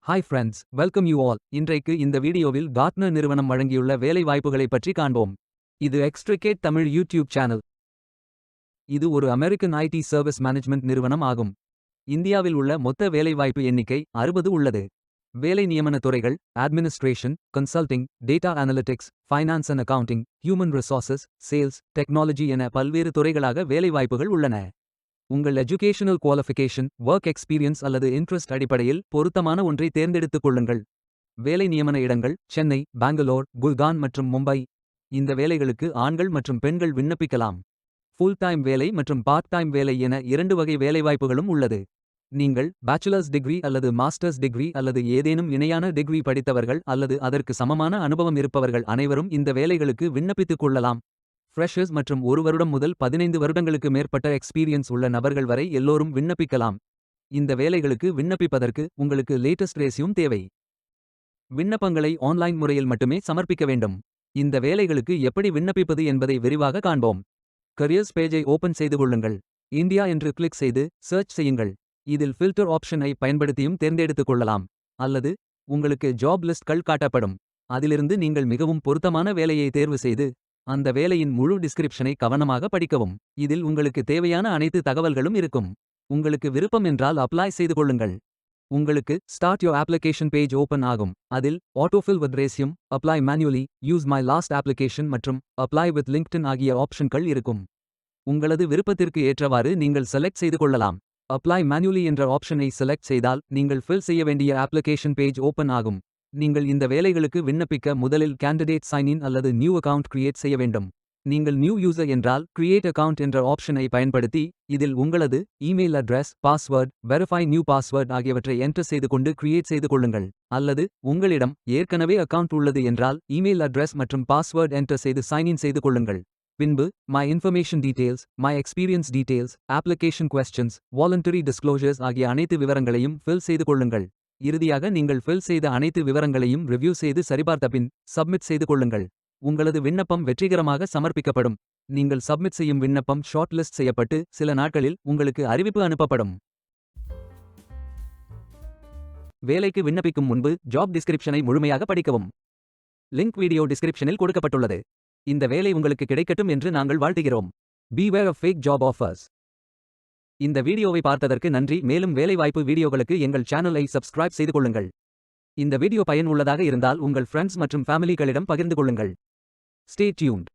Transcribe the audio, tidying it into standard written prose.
Hi friends, welcome you all. இன்றைக்கு இந்த வீடியோவில் கார்ட்னர் நிறுவனம் வழங்கியுள்ள வேலை வாய்ப்புகளைப் பற்றி காண்போம். இது எக்ஸ்ட்ரிகேட் தமிழ் யூடியூப் சேனல். இது ஒரு அமெரிக்கன் ஐடி சர்வீஸ் மேனேஜ்மெண்ட் நிறுவனம் ஆகும். இந்தியாவில் உள்ள மொத்த வேலைவாய்ப்பு எண்ணிக்கை 60 உள்ளது. வேலை நியமன துறைகள் administration, consulting, data analytics, finance and accounting, human resources, sales, technology என பல்வேறு துறைகளாக வேலைவாய்ப்புகள் உள்ளன. உங்கள் எஜுகேஷனல் குவாலிஃபிகேஷன், ஒர்க் எக்ஸ்பீரியன்ஸ் அல்லது இன்ட்ரெஸ்ட் அடிப்படையில் பொருத்தமான ஒன்றை தேர்ந்தெடுத்துக் கொள்ளுங்கள். வேலை நியமன இடங்கள் சென்னை, பெங்களூர், குல்கான் மற்றும் மும்பை. இந்த வேலைகளுக்கு ஆண்கள் மற்றும் பெண்கள் விண்ணப்பிக்கலாம். ஃபுல் டைம் வேலை மற்றும் பார்ட் டைம் வேலை என 2 வகை வேலைவாய்ப்புகளும் உள்ளது. நீங்கள் பேச்சுலர்ஸ் டிகிரி அல்லது மாஸ்டர்ஸ் டிகிரி அல்லது ஏதேனும் இணையான டிகிரி படித்தவர்கள் அல்லது அதற்கு சமமான அனுபவம் இருப்பவர்கள் அனைவரும் இந்த வேலைகளுக்கு விண்ணப்பித்துக் கொள்ளலாம். ஃப்ரெஷர்ஸ் மற்றும் 1 வருடம் முதல் 15 வருடங்களுக்கு மேற்பட்ட எக்ஸ்பீரியன்ஸ் உள்ள நபர்கள் வரை எல்லோரும் விண்ணப்பிக்கலாம். இந்த வேலைகளுக்கு விண்ணப்பிப்பதற்கு உங்களுக்கு லேட்டஸ்ட் ரெஸ்யூம் தேவை. விண்ணப்பங்களை ஆன்லைன் முறையில் மட்டுமே சமர்ப்பிக்க வேண்டும். இந்த வேலைகளுக்கு எப்படி விண்ணப்பிப்பது என்பதை விரிவாக காண்போம். கரியர்ஸ் பேஜை ஓபன் செய்து கொள்ளுங்கள். இந்தியா என்று கிளிக் செய்து சர்ச் செய்யுங்கள். இதில் ஃபில்டர் ஆப்ஷனை பயன்படுத்தியும் தேர்ந்தெடுத்துக் கொள்ளலாம். அல்லது உங்களுக்கு ஜாப் லிஸ்ட்கள் காட்டப்படும். அதிலிருந்து நீங்கள் மிகவும் பொருத்தமான வேலையை தேர்வு செய்து அந்த வேலையின் முழு டிஸ்கிரிப்ஷனை கவனமாக படிக்கவும். இதில் உங்களுக்கு தேவையான அனைத்து தகவல்களும் இருக்கும். உங்களுக்கு விருப்பம் என்றால் அப்ளை செய்து கொள்ளுங்கள். உங்களுக்கு start your application page open ஆகும். அதில் autofill with resume, apply manually, use my last application மற்றும் அப்ளை வித் லிங்க்டின் ஆகிய ஆப்ஷன்கள் இருக்கும். உங்களது விருப்பத்திற்கு ஏற்றவாறு நீங்கள் செலக்ட் செய்து கொள்ளலாம். அப்ளை மேனுவலி என்ற ஆப்ஷனை செலக்ட் செய்தால் நீங்கள் ஃபில் செய்ய வேண்டிய அப்ளிகேஷன் பேஜ் ஓபன் ஆகும். நீங்கள் இந்த வேலைகளுக்கு விண்ணப்பிக்க முதலில் கேண்டிடேட் சைன் இன் அல்லது நியூ அக்கவுண்ட் கிரியேட் செய்ய வேண்டும். நீங்கள் நியூ யூசர் என்றால் கிரியேட் அக்கவுண்ட் என்ற ஆப்ஷனை பயன்படுத்தி இதில் உங்களது email address, password, verify new password ஆகியவற்றை என்டர் செய்து கொண்டு கிரியேட் செய்து கொள்ளுங்கள். அல்லது உங்களிடம் ஏற்கனவே அக்கவுண்ட் உள்ளது என்றால் இமெயில் அட்ரஸ் மற்றும் பாஸ்வேர்ட் என்டர் செய்து சைன் இன் செய்து கொள்ளுங்கள். பின்பு my information details, my experience details, application questions, voluntary disclosures ஆகிய அனைத்து விவரங்களையும் ஃபில் செய்து கொள்ளுங்கள். இறுதியாக நீங்கள் ஃபில் செய்த அனைத்து விவரங்களையும் ரிவ்யூ செய்து சரிபார்த்த பின் சப்மிட் செய்து கொள்ளுங்கள். உங்களது விண்ணப்பம் வெற்றிகரமாக சமர்ப்பிக்கப்படும். நீங்கள் சப்மிட் செய்யும் விண்ணப்பம் ஷார்ட் லிஸ்ட் செய்யப்பட்டு சில நாட்களில் உங்களுக்கு அறிவிப்பு அனுப்பப்படும். வேலைக்கு விண்ணப்பிக்கும் முன்பு ஜாப் டிஸ்கிரிப்ஷனை முழுமையாக படிக்கவும். லிங்க் வீடியோ டிஸ்கிரிப்ஷனில் கொடுக்கப்பட்டுள்ளது. இந்த வேலை உங்களுக்கு கிடைக்கட்டும் என்று நாங்கள் வாழ்த்துகிறோம். Beware of fake job offers. இந்த வீடியோவை பார்த்ததற்கு நன்றி. மேலும் வேலைவாய்ப்பு வீடியோகளுக்கு எங்கள் சேனலை சப்ஸ்கிரைப் செய்து கொள்ளுங்கள். இந்த வீடியோ பயனுள்ளதாக இருந்தால் உங்கள் ஃப்ரெண்ட்ஸ் மற்றும் ஃபேமிலிகளிடம் பகிர்ந்து கொள்ளுங்கள். Stay tuned.